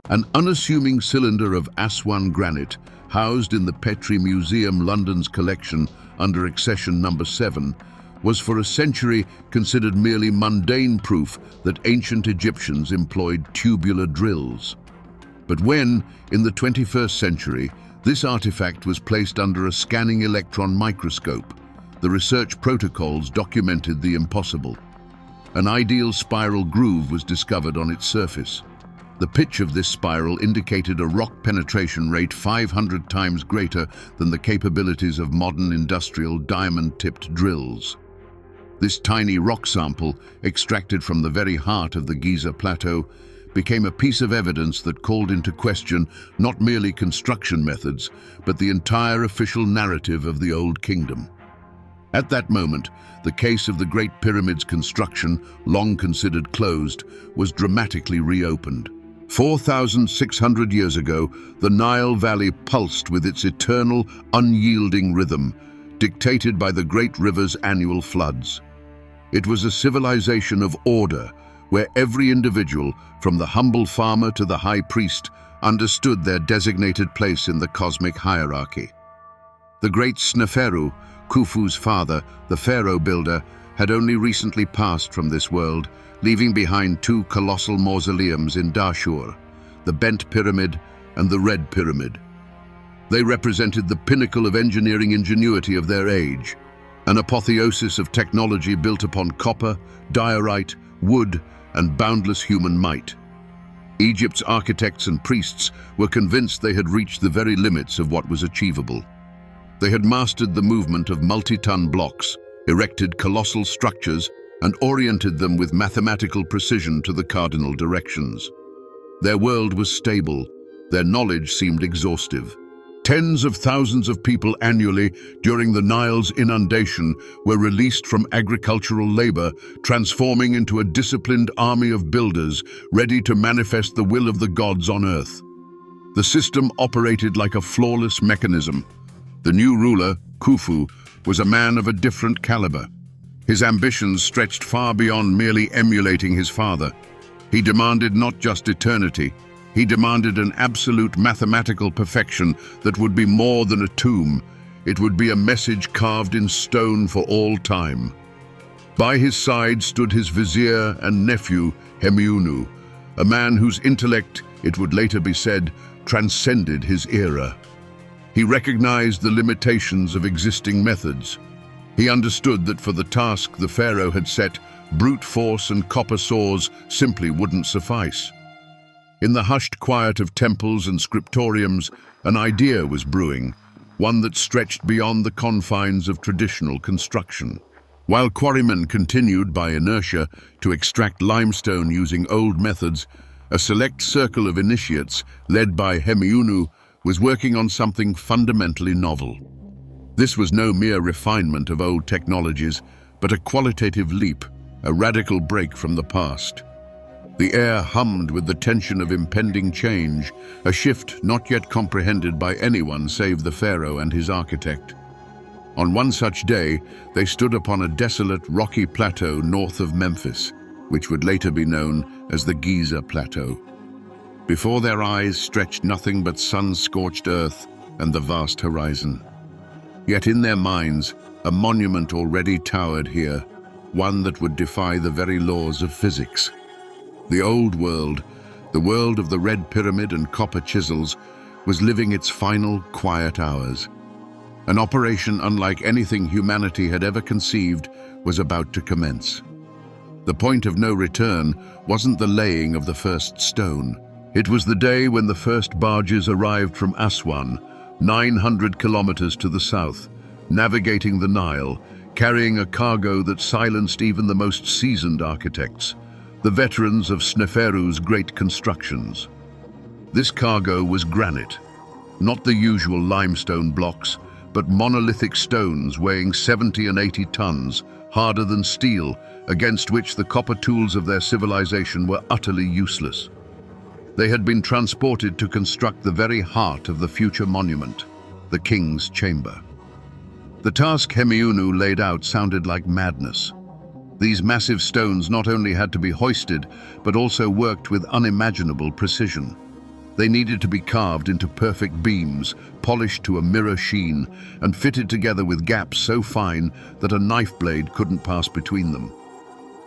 An unassuming cylinder of Aswan granite, housed in the Petrie Museum London's collection under accession number 7, was for a century considered merely mundane proof that ancient Egyptians employed tubular drills. But when, in the 21st century, this artifact was placed under a scanning electron microscope, the research protocols documented the impossible. An ideal spiral groove was discovered on its surface. The pitch of this spiral indicated a rock penetration rate 500 times greater than the capabilities of modern industrial diamond-tipped drills. This tiny rock sample, extracted from the very heart of the Giza plateau, became a piece of evidence that called into question not merely construction methods, but the entire official narrative of the Old Kingdom. At that moment, the case of the Great Pyramid's construction, long considered closed, was dramatically reopened. 4,600 years ago, the Nile Valley pulsed with its eternal, unyielding rhythm, dictated by the great river's annual floods. It was a civilization of order, where every individual, from the humble farmer to the high priest, understood their designated place in the cosmic hierarchy. The great Sneferu, Khufu's father, the pharaoh builder, had only recently passed from this world, leaving behind 2 colossal mausoleums in Dashur, the Bent Pyramid and the Red Pyramid. They represented the pinnacle of engineering ingenuity of their age, an apotheosis of technology built upon copper, diorite, wood, and boundless human might. Egypt's architects and priests were convinced they had reached the very limits of what was achievable. They had mastered the movement of multi-ton blocks, erected colossal structures, and oriented them with mathematical precision to the cardinal directions. Their world was stable, their knowledge seemed exhaustive. Tens of thousands of people annually during the Nile's inundation were released from agricultural labor, transforming into a disciplined army of builders ready to manifest the will of the gods on earth. The system operated like a flawless mechanism. The new ruler, Khufu, was a man of a different caliber. His ambitions stretched far beyond merely emulating his father. He demanded not just eternity, he demanded an absolute mathematical perfection that would be more than a tomb. It would be a message carved in stone for all time. By his side stood his vizier and nephew, Hemiunu, a man whose intellect, it would later be said, transcended his era. He recognized the limitations of existing methods. He understood that for the task the pharaoh had set, brute force and copper saws simply wouldn't suffice. In the hushed quiet of temples and scriptoriums, an idea was brewing, one that stretched beyond the confines of traditional construction. While quarrymen continued by inertia to extract limestone using old methods, a select circle of initiates, led by Hemiunu, was working on something fundamentally novel. This was no mere refinement of old technologies, but a qualitative leap, a radical break from the past. The air hummed with the tension of impending change, a shift not yet comprehended by anyone save the pharaoh and his architect. On one such day, they stood upon a desolate, rocky plateau north of Memphis, which would later be known as the Giza Plateau. Before their eyes stretched nothing but sun-scorched earth and the vast horizon. Yet in their minds, a monument already towered here, one that would defy the very laws of physics. The old world, the world of the Red Pyramid and copper chisels, was living its final, quiet hours. An operation unlike anything humanity had ever conceived was about to commence. The point of no return wasn't the laying of the first stone. It was the day when the first barges arrived from Aswan, 900 kilometers to the south, navigating the Nile, carrying a cargo that silenced even the most seasoned architects, the veterans of Sneferu's great constructions. This cargo was granite, not the usual limestone blocks, but monolithic stones weighing 70 and 80 tons, harder than steel, against which the copper tools of their civilization were utterly useless. They had been transported to construct the very heart of the future monument, the king's chamber. The task Hemiunu laid out sounded like madness. These massive stones not only had to be hoisted, but also worked with unimaginable precision. They needed to be carved into perfect beams, polished to a mirror sheen, and fitted together with gaps so fine that a knife blade couldn't pass between them.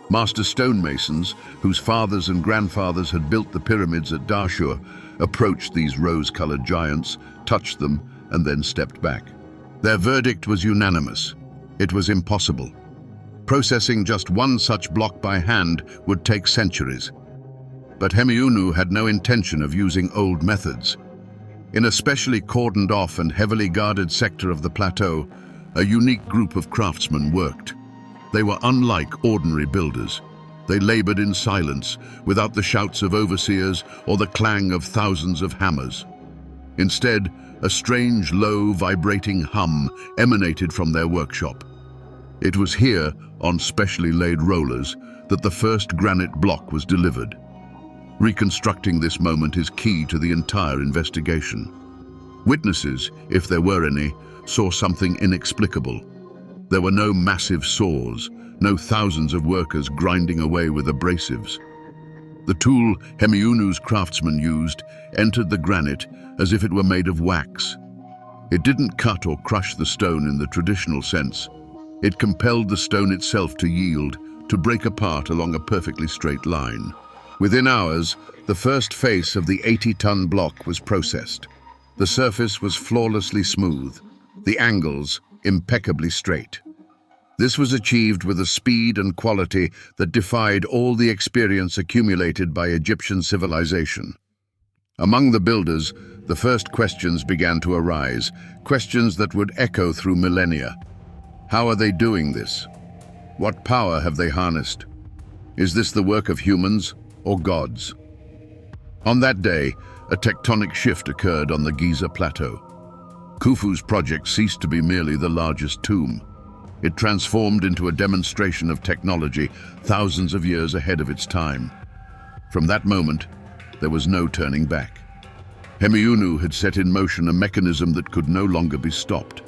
Master stonemasons, whose fathers and grandfathers had built the pyramids at Dashur, approached these rose-colored giants, touched them, and then stepped back. Their verdict was unanimous. It was impossible. Processing just one such block by hand would take centuries. But Hemiunu had no intention of using old methods. In a specially cordoned off and heavily guarded sector of the plateau, a unique group of craftsmen worked. They were unlike ordinary builders. They labored in silence, without the shouts of overseers or the clang of thousands of hammers. Instead, a strange, low, vibrating hum emanated from their workshop. It was here, on specially laid rollers, that the first granite block was delivered. Reconstructing this moment is key to the entire investigation. Witnesses, if there were any, saw something inexplicable. There were no massive saws, no thousands of workers grinding away with abrasives. The tool Hemiunu's craftsmen used entered the granite as if it were made of wax. It didn't cut or crush the stone in the traditional sense. It compelled the stone itself to yield, to break apart along a perfectly straight line. Within hours, the first face of the 80-ton block was processed. The surface was flawlessly smooth, the angles impeccably straight. This was achieved with a speed and quality that defied all the experience accumulated by Egyptian civilization. Among the builders, the first questions began to arise, questions that would echo through millennia. How are they doing this? What power have they harnessed? Is this the work of humans or gods? On that day, a tectonic shift occurred on the Giza plateau. Khufu's project ceased to be merely the largest tomb. It transformed into a demonstration of technology thousands of years ahead of its time. From that moment, there was no turning back. Hemiunu had set in motion a mechanism that could no longer be stopped.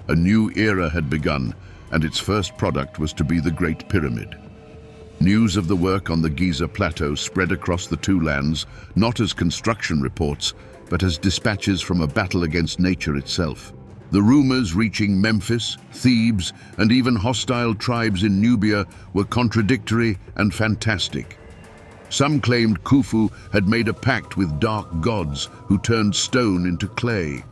A new era had begun, and its first product was to be the Great Pyramid. News of the work on the Giza plateau spread across the two lands, not as construction reports, but as dispatches from a battle against nature itself. The rumors reaching Memphis, Thebes, and even hostile tribes in Nubia were contradictory and fantastic. Some claimed Khufu had made a pact with dark gods who turned stone into clay.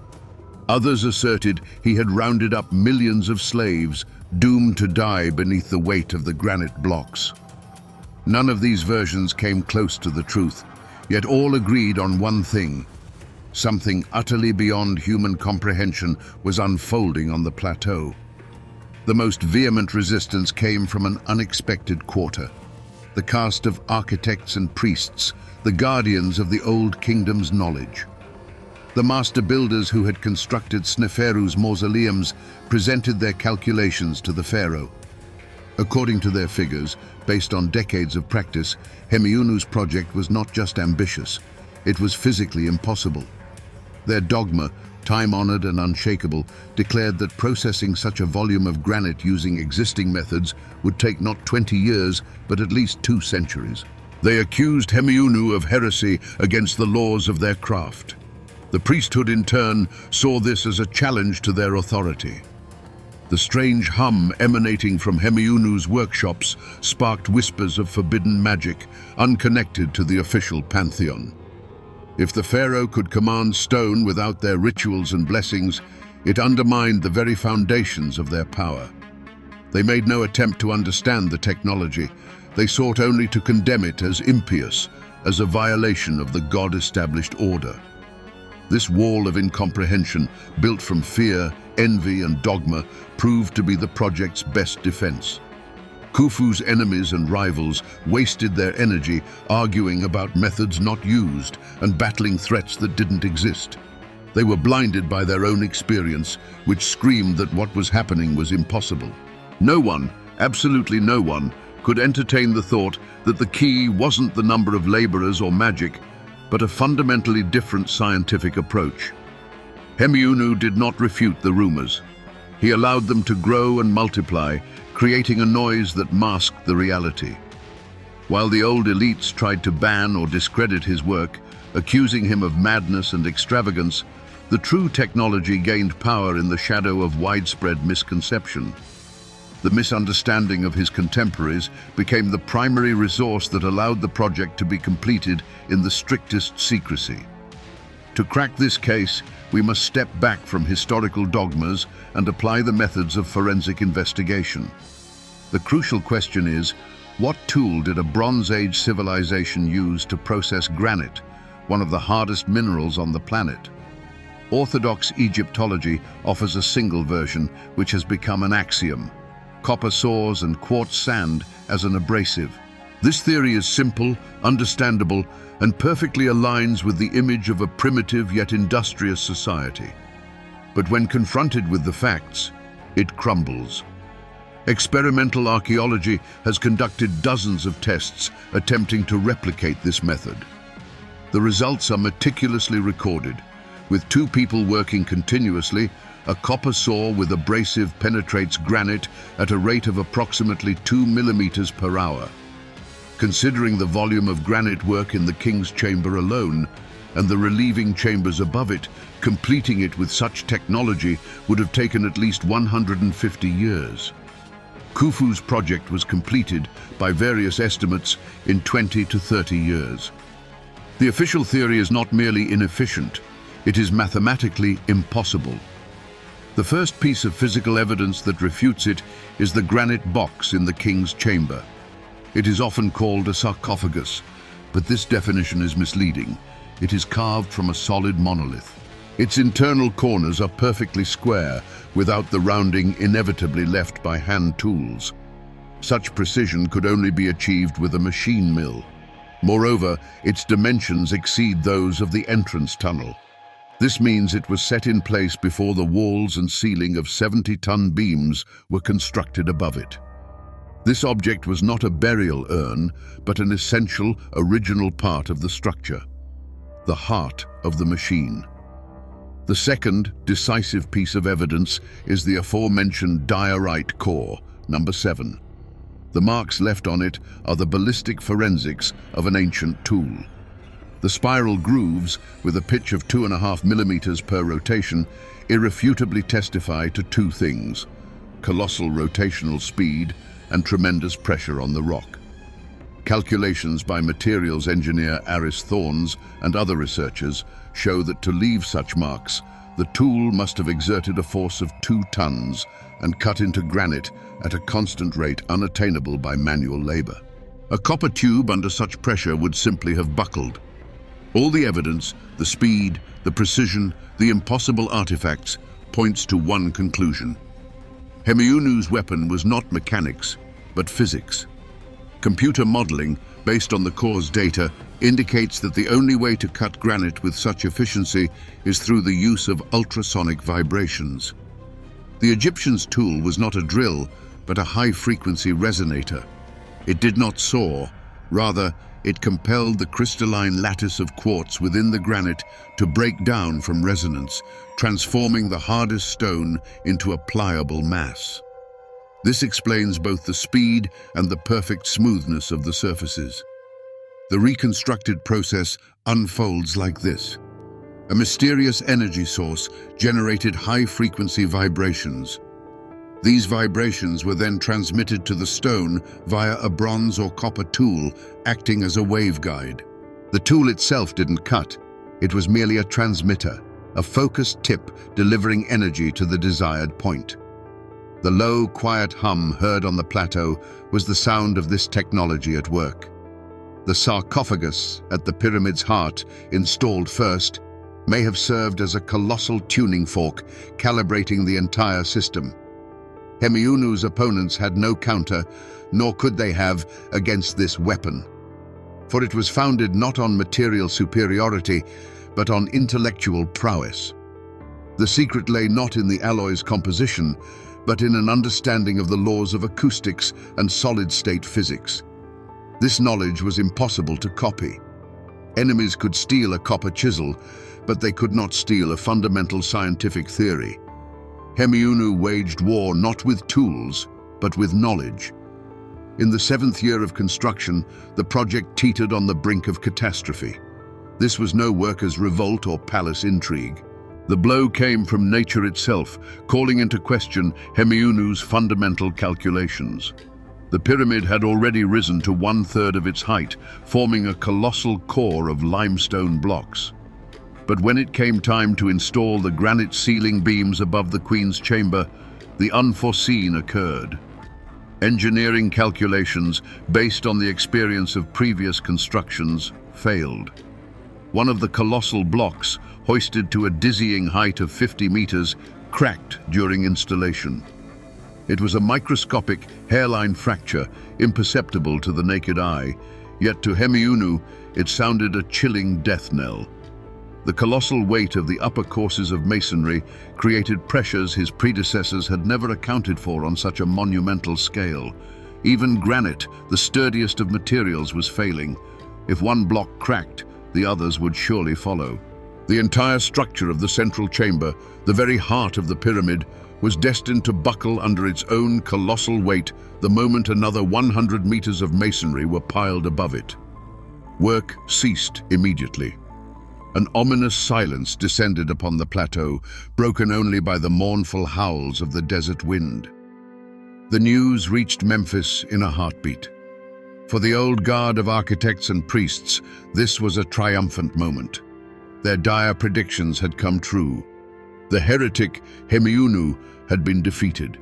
Others asserted he had rounded up millions of slaves, doomed to die beneath the weight of the granite blocks. None of these versions came close to the truth, yet all agreed on one thing. Something utterly beyond human comprehension was unfolding on the plateau. The most vehement resistance came from an unexpected quarter. The caste of architects and priests, the guardians of the old kingdom's knowledge. The master builders who had constructed Sneferu's mausoleums presented their calculations to the pharaoh. According to their figures, based on decades of practice, Hemiunu's project was not just ambitious, it was physically impossible. Their dogma, time-honored and unshakable, declared that processing such a volume of granite using existing methods would take not 20 years, but at least 2 centuries. They accused Hemiunu of heresy against the laws of their craft. The priesthood, in turn, saw this as a challenge to their authority. The strange hum emanating from Hemiunu's workshops sparked whispers of forbidden magic, unconnected to the official pantheon. If the pharaoh could command stone without their rituals and blessings, it undermined the very foundations of their power. They made no attempt to understand the technology. They sought only to condemn it as impious, as a violation of the God-established order. This wall of incomprehension, built from fear, envy, and dogma, proved to be the project's best defense. Khufu's enemies and rivals wasted their energy arguing about methods not used and battling threats that didn't exist. They were blinded by their own experience, which screamed that what was happening was impossible. No one, absolutely no one, could entertain the thought that the key wasn't the number of laborers or magic, but a fundamentally different scientific approach. Hemiunu did not refute the rumors. He allowed them to grow and multiply, creating a noise that masked the reality. While the old elites tried to ban or discredit his work, accusing him of madness and extravagance, the true technology gained power in the shadow of widespread misconception. The misunderstanding of his contemporaries became the primary resource that allowed the project to be completed in the strictest secrecy. To crack this case, we must step back from historical dogmas and apply the methods of forensic investigation. The crucial question is, what tool did a Bronze Age civilization use to process granite, one of the hardest minerals on the planet? Orthodox Egyptology offers a single version, which has become an axiom: copper saws and quartz sand as an abrasive. This theory is simple, understandable, and perfectly aligns with the image of a primitive yet industrious society. But when confronted with the facts, it crumbles. Experimental archaeology has conducted dozens of tests attempting to replicate this method. The results are meticulously recorded. With two people working continuously, a copper saw with abrasive penetrates granite at a rate of approximately 2 millimeters per hour. Considering the volume of granite work in the king's chamber alone, and the relieving chambers above it, completing it with such technology would have taken at least 150 years. Khufu's project was completed, by various estimates, in 20 to 30 years. The official theory is not merely inefficient, it is mathematically impossible. The first piece of physical evidence that refutes it is the granite box in the king's chamber. It is often called a sarcophagus, but this definition is misleading. It is carved from a solid monolith. Its internal corners are perfectly square, without the rounding inevitably left by hand tools. Such precision could only be achieved with a machine mill. Moreover, its dimensions exceed those of the entrance tunnel. This means it was set in place before the walls and ceiling of 70-ton beams were constructed above it. This object was not a burial urn, but an essential, original part of the structure, the heart of the machine. The second, decisive piece of evidence is the aforementioned diorite core, number 7. The marks left on it are the ballistic forensics of an ancient tool. The spiral grooves, with a pitch of 2.5 millimeters per rotation, irrefutably testify to two things: colossal rotational speed and tremendous pressure on the rock. Calculations by materials engineer Aris Thorns and other researchers show that to leave such marks, the tool must have exerted a force of 2 tons and cut into granite at a constant rate unattainable by manual labor. A copper tube under such pressure would simply have buckled. All the evidence, the speed, the precision, the impossible artifacts, points to one conclusion. Hemiunu's weapon was not mechanics, but physics. Computer modeling, based on the core's data, indicates that the only way to cut granite with such efficiency is through the use of ultrasonic vibrations. The Egyptians' tool was not a drill, but a high-frequency resonator. It did not saw, rather, it compelled the crystalline lattice of quartz within the granite to break down from resonance, transforming the hardest stone into a pliable mass. This explains both the speed and the perfect smoothness of the surfaces. The reconstructed process unfolds like this. A mysterious energy source generated high-frequency vibrations. These vibrations were then transmitted to the stone via a bronze or copper tool, acting as a waveguide. The tool itself didn't cut. It was merely a transmitter, a focused tip delivering energy to the desired point. The low, quiet hum heard on the plateau was the sound of this technology at work. The sarcophagus at the pyramid's heart, installed first, may have served as a colossal tuning fork, calibrating the entire system. Hemiunu's opponents had no counter, nor could they have, against this weapon. For it was founded not on material superiority, but on intellectual prowess. The secret lay not in the alloy's composition, but in an understanding of the laws of acoustics and solid-state physics. This knowledge was impossible to copy. Enemies could steal a copper chisel, but they could not steal a fundamental scientific theory. Hemiunu waged war not with tools, but with knowledge. In the 7th year of construction, the project teetered on the brink of catastrophe. This was no workers' revolt or palace intrigue. The blow came from nature itself, calling into question Hemiunu's fundamental calculations. The pyramid had already risen to 1/3 of its height, forming a colossal core of limestone blocks. But when it came time to install the granite ceiling beams above the Queen's chamber, the unforeseen occurred. Engineering calculations, based on the experience of previous constructions, failed. One of the colossal blocks, hoisted to a dizzying height of 50 meters, cracked during installation. It was a microscopic hairline fracture, imperceptible to the naked eye, yet to Hemiunu it sounded a chilling death knell. The colossal weight of the upper courses of masonry created pressures his predecessors had never accounted for on such a monumental scale. Even granite, the sturdiest of materials, was failing. If one block cracked, the others would surely follow. The entire structure of the central chamber, the very heart of the pyramid, was destined to buckle under its own colossal weight the moment another 100 meters of masonry were piled above it. Work ceased immediately. An ominous silence descended upon the plateau, broken only by the mournful howls of the desert wind. The news reached Memphis in a heartbeat. For the old guard of architects and priests, this was a triumphant moment. Their dire predictions had come true. The heretic Hemiunu had been defeated.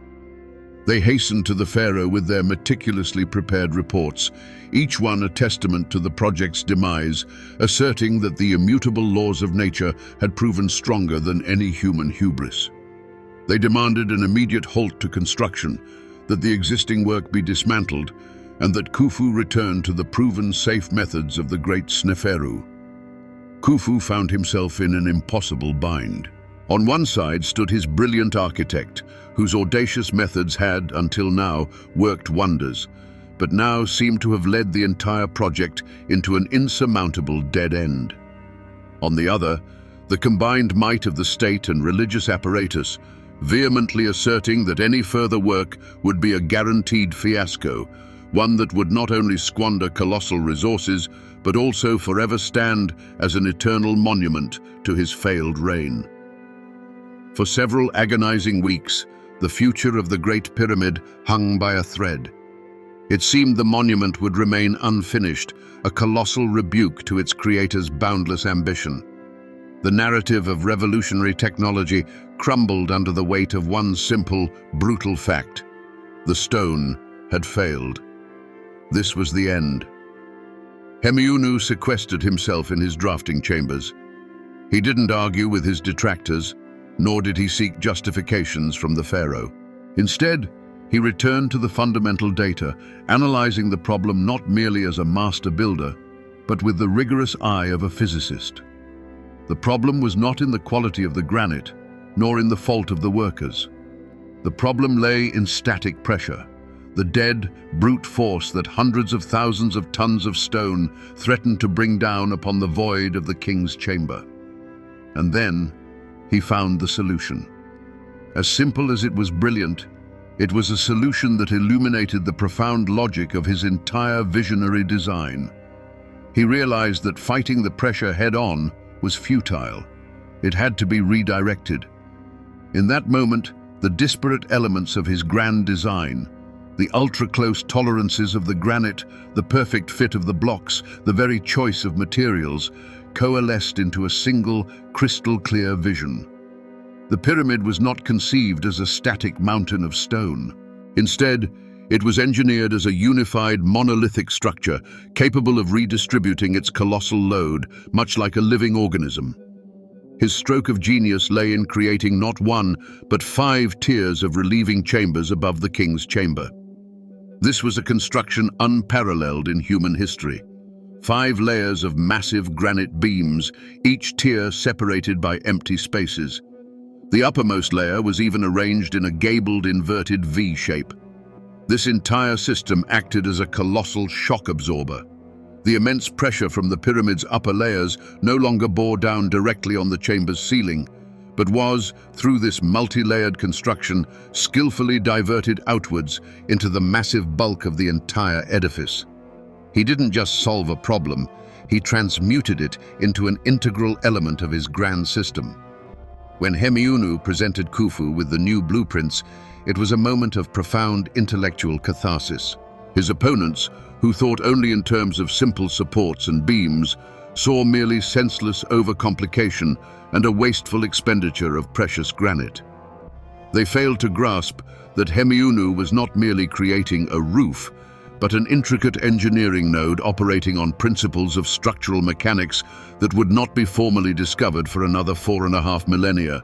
They hastened to the pharaoh with their meticulously prepared reports, each one a testament to the project's demise, asserting that the immutable laws of nature had proven stronger than any human hubris. They demanded an immediate halt to construction, that the existing work be dismantled, and that Khufu return to the proven safe methods of the great Sneferu. Khufu found himself in an impossible bind. On one side stood his brilliant architect, whose audacious methods had, until now, worked wonders, but now seemed to have led the entire project into an insurmountable dead end. On the other, the combined might of the state and religious apparatus, vehemently asserting that any further work would be a guaranteed fiasco, one that would not only squander colossal resources, but also forever stand as an eternal monument to his failed reign. For several agonizing weeks, the future of the Great Pyramid hung by a thread. It seemed the monument would remain unfinished, a colossal rebuke to its creator's boundless ambition. The narrative of revolutionary technology crumbled under the weight of one simple, brutal fact. The stone had failed. This was the end. Hemiunu sequestered himself in his drafting chambers. He didn't argue with his detractors, nor did he seek justifications from the pharaoh. Instead, he returned to the fundamental data, analyzing the problem not merely as a master builder, but with the rigorous eye of a physicist. The problem was not in the quality of the granite, nor in the fault of the workers. The problem lay in static pressure, the dead, brute force that hundreds of thousands of tons of stone threatened to bring down upon the void of the king's chamber. And then, he found the solution. As simple as it was brilliant, it was a solution that illuminated the profound logic of his entire visionary design. He realized that fighting the pressure head-on was futile. It had to be redirected. In that moment, the disparate elements of his grand design, the ultra-close tolerances of the granite, the perfect fit of the blocks, the very choice of materials, coalesced into a single, crystal-clear vision. The pyramid was not conceived as a static mountain of stone. Instead, it was engineered as a unified, monolithic structure, capable of redistributing its colossal load, much like a living organism. His stroke of genius lay in creating not one, but 5 tiers of relieving chambers above the king's chamber. This was a construction unparalleled in human history. 5 layers of massive granite beams, each tier separated by empty spaces. The uppermost layer was even arranged in a gabled, inverted V shape. This entire system acted as a colossal shock absorber. The immense pressure from the pyramid's upper layers no longer bore down directly on the chamber's ceiling, but was, through this multi-layered construction, skillfully diverted outwards into the massive bulk of the entire edifice. He didn't just solve a problem, he transmuted it into an integral element of his grand system. When Hemiunu presented Khufu with the new blueprints, it was a moment of profound intellectual catharsis. His opponents, who thought only in terms of simple supports and beams, saw merely senseless overcomplication and a wasteful expenditure of precious granite. They failed to grasp that Hemiunu was not merely creating a roof, but an intricate engineering node operating on principles of structural mechanics that would not be formally discovered for another 4.5 millennia.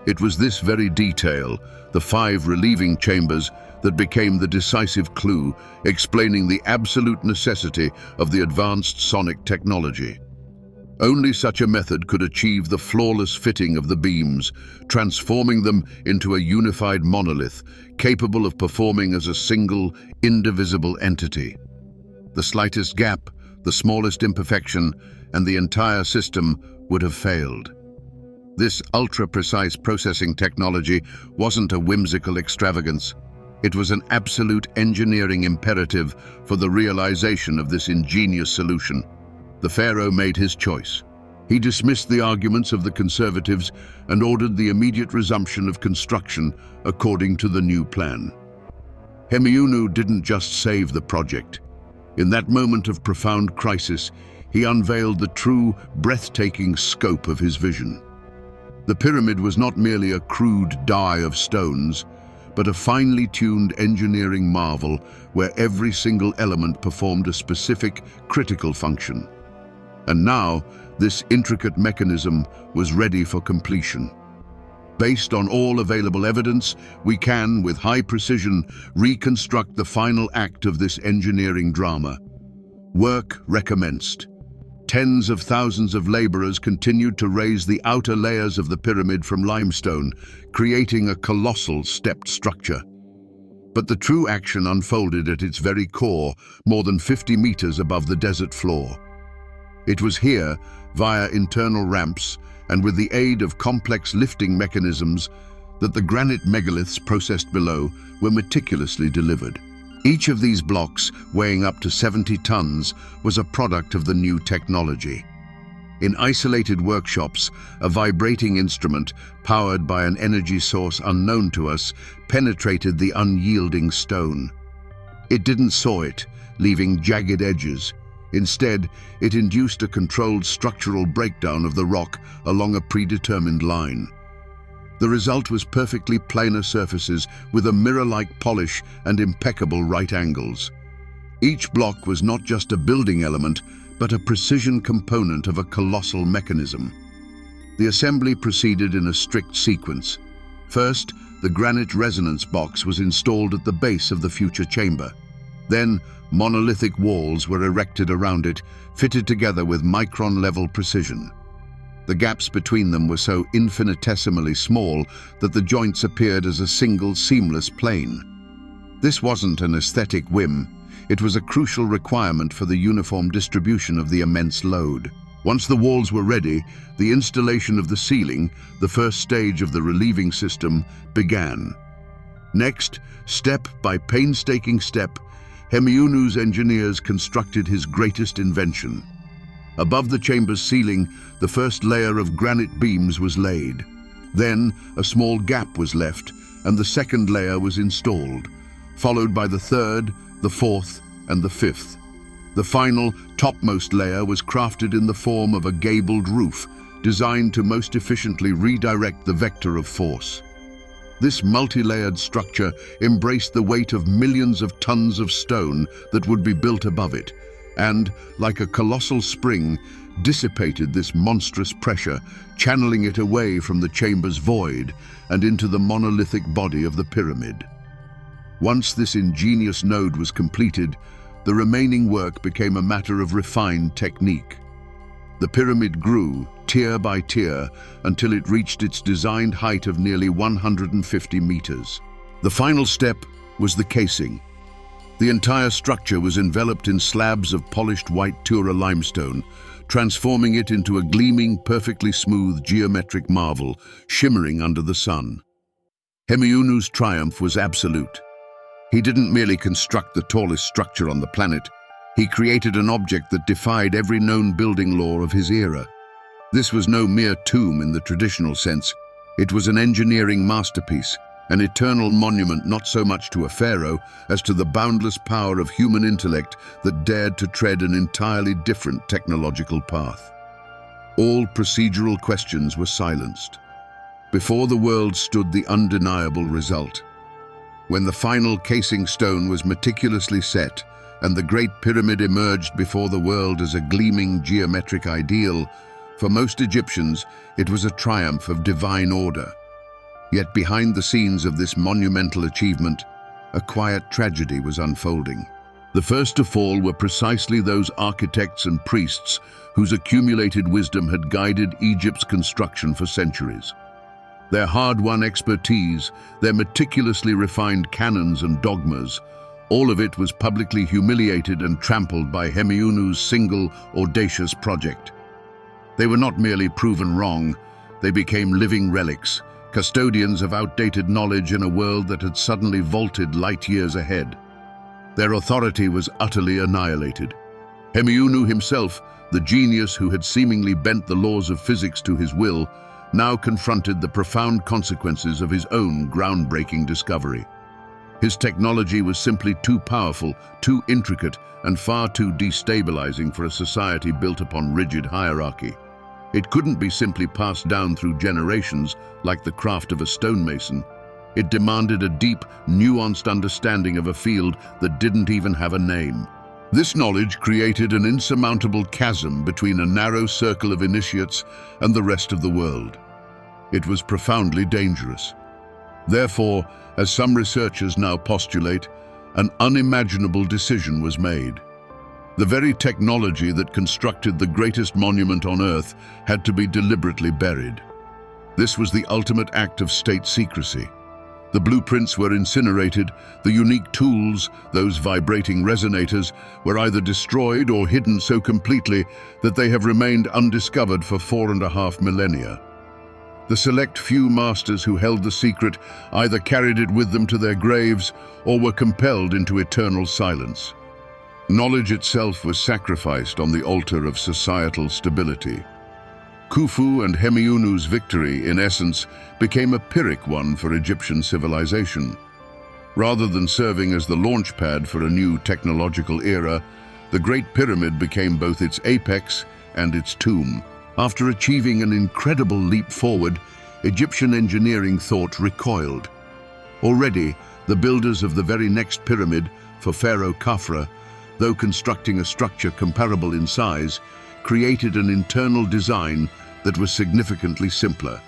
It was this very detail, the 5 relieving chambers, that became the decisive clue, explaining the absolute necessity of the advanced sonic technology. Only such a method could achieve the flawless fitting of the beams, transforming them into a unified monolith, capable of performing as a single, indivisible entity. The slightest gap, the smallest imperfection, and the entire system would have failed. This ultra-precise processing technology wasn't a whimsical extravagance. It was an absolute engineering imperative for the realization of this ingenious solution. The pharaoh made his choice. He dismissed the arguments of the conservatives and ordered the immediate resumption of construction according to the new plan. Hemiunu didn't just save the project. In that moment of profound crisis, he unveiled the true, breathtaking scope of his vision. The pyramid was not merely a crude die of stones, but a finely tuned engineering marvel where every single element performed a specific, critical function. And now, this intricate mechanism was ready for completion. Based on all available evidence, we can, with high precision, reconstruct the final act of this engineering drama. Work recommenced. Tens of thousands of laborers continued to raise the outer layers of the pyramid from limestone, creating a colossal stepped structure. But the true action unfolded at its very core, more than 50 meters above the desert floor. It was here, via internal ramps and with the aid of complex lifting mechanisms, that the granite megaliths processed below were meticulously delivered. Each of these blocks, weighing up to 70 tons, was a product of the new technology. In isolated workshops, a vibrating instrument, powered by an energy source unknown to us, penetrated the unyielding stone. It didn't saw it, leaving jagged edges. Instead, it induced a controlled structural breakdown of the rock along a predetermined line. The result was perfectly planar surfaces with a mirror-like polish and impeccable right angles. Each block was not just a building element, but a precision component of a colossal mechanism. The assembly proceeded in a strict sequence. First, the granite resonance box was installed at the base of the future chamber. Then, monolithic walls were erected around it, fitted together with micron-level precision. The gaps between them were so infinitesimally small that the joints appeared as a single seamless plane. This wasn't an aesthetic whim. It was a crucial requirement for the uniform distribution of the immense load. Once the walls were ready, the installation of the ceiling, the first stage of the relieving system, began. Next, step by painstaking step, Hemiunu's engineers constructed his greatest invention. Above the chamber's ceiling, the first layer of granite beams was laid. Then, a small gap was left, and the second layer was installed, followed by the third, the fourth, and the fifth. The final, topmost layer was crafted in the form of a gabled roof, designed to most efficiently redirect the vector of force. This multi-layered structure embraced the weight of millions of tons of stone that would be built above it, and, like a colossal spring, dissipated this monstrous pressure, channeling it away from the chamber's void and into the monolithic body of the pyramid. Once this ingenious node was completed, the remaining work became a matter of refined technique. The pyramid grew, tier by tier, until it reached its designed height of nearly 150 meters. The final step was the casing. The entire structure was enveloped in slabs of polished white Tura limestone, transforming it into a gleaming, perfectly smooth geometric marvel, shimmering under the sun. Hemiunu's triumph was absolute. He didn't merely construct the tallest structure on the planet, He created an object that defied every known building law of his era. This was no mere tomb in the traditional sense. It was an engineering masterpiece, an eternal monument not so much to a pharaoh as to the boundless power of human intellect that dared to tread an entirely different technological path. All procedural questions were silenced. Before the world stood the undeniable result. When the final casing stone was meticulously set and the Great Pyramid emerged before the world as a gleaming geometric ideal, for most Egyptians it was a triumph of divine order. Yet behind the scenes of this monumental achievement, a quiet tragedy was unfolding. The first to fall were precisely those architects and priests whose accumulated wisdom had guided Egypt's construction for centuries. Their hard-won expertise, their meticulously refined canons and dogmas, all of it was publicly humiliated and trampled by Hemiunu's single, audacious project. They were not merely proven wrong, they became living relics, custodians of outdated knowledge in a world that had suddenly vaulted light years ahead. Their authority was utterly annihilated. Hemiunu himself, the genius who had seemingly bent the laws of physics to his will, now confronted the profound consequences of his own groundbreaking discovery. His technology was simply too powerful, too intricate, and far too destabilizing for a society built upon rigid hierarchy. It couldn't be simply passed down through generations like the craft of a stonemason. It demanded a deep, nuanced understanding of a field that didn't even have a name. This knowledge created an insurmountable chasm between a narrow circle of initiates and the rest of the world. It was profoundly dangerous. Therefore, as some researchers now postulate, an unimaginable decision was made. The very technology that constructed the greatest monument on Earth had to be deliberately buried. This was the ultimate act of state secrecy. The blueprints were incinerated, the unique tools, those vibrating resonators, were either destroyed or hidden so completely that they have remained undiscovered for 4.5 millennia. The select few masters who held the secret either carried it with them to their graves or were compelled into eternal silence. Knowledge itself was sacrificed on the altar of societal stability. Khufu and Hemiunu's victory, in essence, became a Pyrrhic one for Egyptian civilization. Rather than serving as the launchpad for a new technological era, the Great Pyramid became both its apex and its tomb. After achieving an incredible leap forward, Egyptian engineering thought recoiled. Already, the builders of the very next pyramid, for Pharaoh Khafra, though constructing a structure comparable in size, created an internal design that was significantly simpler,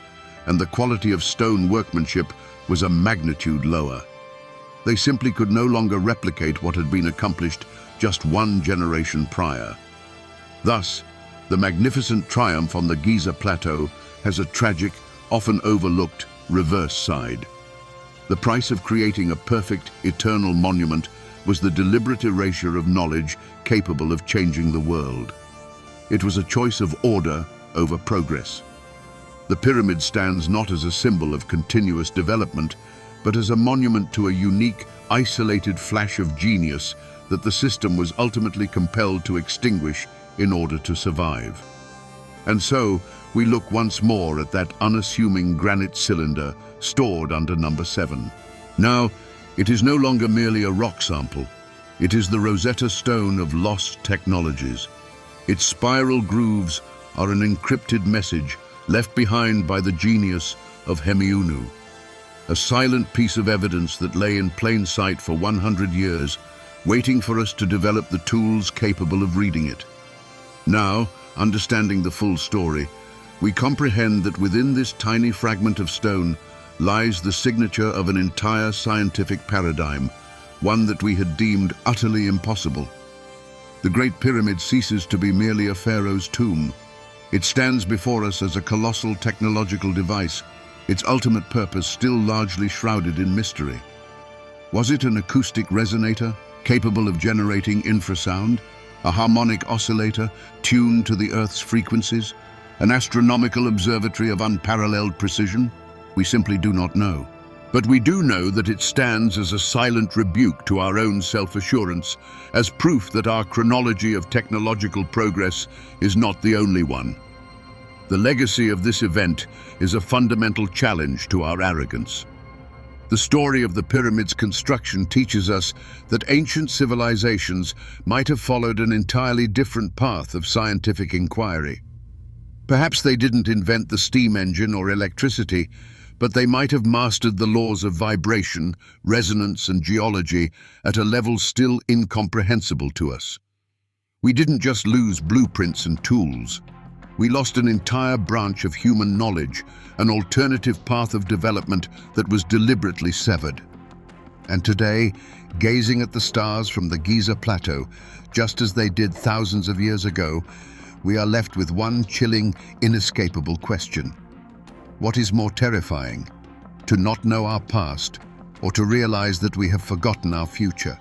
and the quality of stone workmanship was a magnitude lower. They simply could no longer replicate what had been accomplished just one generation prior. Thus, the magnificent triumph on the Giza plateau has a tragic, often overlooked, reverse side. The price of creating a perfect, eternal monument was the deliberate erasure of knowledge capable of changing the world. It was a choice of order over progress. The pyramid stands not as a symbol of continuous development, but as a monument to a unique, isolated flash of genius that the system was ultimately compelled to extinguish in order to survive. And so, we look once more at that unassuming granite cylinder stored under number 7. Now, it is no longer merely a rock sample. It is the Rosetta Stone of lost technologies. Its spiral grooves are an encrypted message left behind by the genius of Hemiunu, a silent piece of evidence that lay in plain sight for 100 years, waiting for us to develop the tools capable of reading it. Now, understanding the full story, we comprehend that within this tiny fragment of stone lies the signature of an entire scientific paradigm, one that we had deemed utterly impossible. The Great Pyramid ceases to be merely a pharaoh's tomb. It stands before us as a colossal technological device, its ultimate purpose still largely shrouded in mystery. Was it an acoustic resonator, capable of generating infrasound? A harmonic oscillator tuned to the Earth's frequencies? An astronomical observatory of unparalleled precision? We simply do not know. But we do know that it stands as a silent rebuke to our own self-assurance, as proof that our chronology of technological progress is not the only one. The legacy of this event is a fundamental challenge to our arrogance. The story of the pyramid's construction teaches us that ancient civilizations might have followed an entirely different path of scientific inquiry. Perhaps they didn't invent the steam engine or electricity, but they might have mastered the laws of vibration, resonance, and geology at a level still incomprehensible to us. We didn't just lose blueprints and tools. We lost an entire branch of human knowledge, an alternative path of development that was deliberately severed. And today, gazing at the stars from the Giza plateau, just as they did thousands of years ago, we are left with one chilling, inescapable question. What is more terrifying, to not know our past, or to realize that we have forgotten our future?